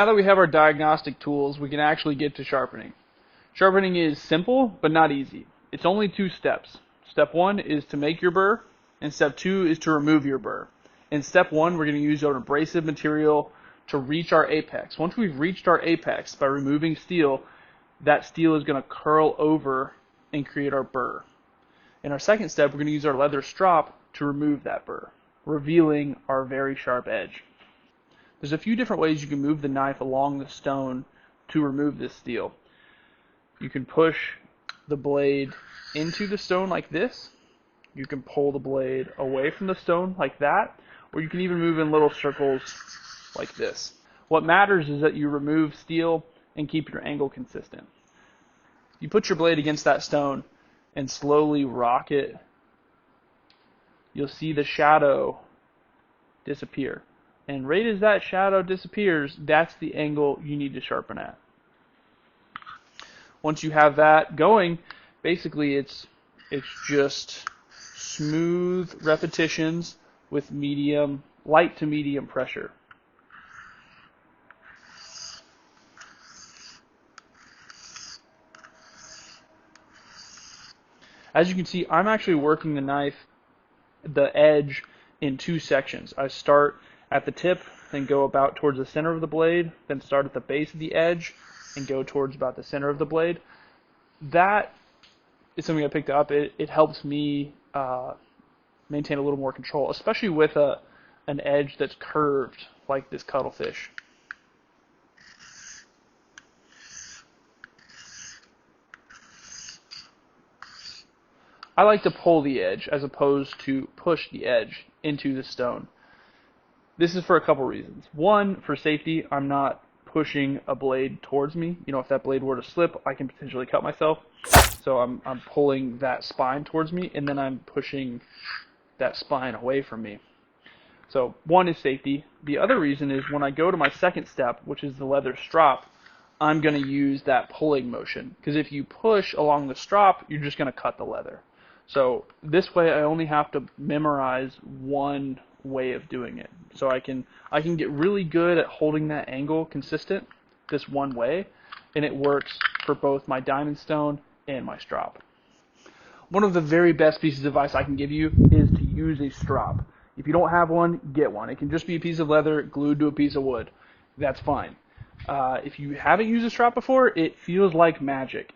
Now that we have our diagnostic tools, we can actually get to sharpening. Sharpening is simple, but not easy. It's only 2 steps. Step 1 is to make your burr, and step 2 is to remove your burr. In step 1, we're going to use an abrasive material to reach our apex. Once we've reached our apex by removing steel, that steel is going to curl over and create our burr. In our second step, we're going to use our leather strop to remove that burr, revealing our very sharp edge. There's a few different ways you can move the knife along the stone to remove this steel. You can push the blade into the stone like this. You can pull the blade away from the stone like that, or you can even move in little circles like this. What matters is that you remove steel and keep your angle consistent. You put your blade against that stone and slowly rock it. You'll see the shadow disappear. And right as that shadow disappears, that's the angle you need to sharpen at. Once you have that going, basically it's just smooth repetitions with light to medium pressure. As you can see, I'm actually working the edge in 2 sections. I start at the tip, then go about towards the center of the blade, then start at the base of the edge, and go towards about the center of the blade. That is something I picked up. It helps me maintain a little more control, especially with an edge that's curved like this cuttlefish. I like to pull the edge as opposed to push the edge into the stone. This is for a couple reasons. One, for safety, I'm not pushing a blade towards me. You know, if that blade were to slip, I can potentially cut myself. So I'm pulling that spine towards me, and then I'm pushing that spine away from me. So one is safety. The other reason is when I go to my second step, which is the leather strop, I'm going to use that pulling motion. Because if you push along the strop, you're just going to cut the leather. So this way I only have to memorize one way of doing it. So I can get really good at holding that angle consistent this one way, and it works for both my diamond stone and my strop. One of the very best pieces of advice I can give you is to use a strop. If you don't have one, get one. It can just be a piece of leather glued to a piece of wood. That's fine. If you haven't used a strop before, it feels like magic.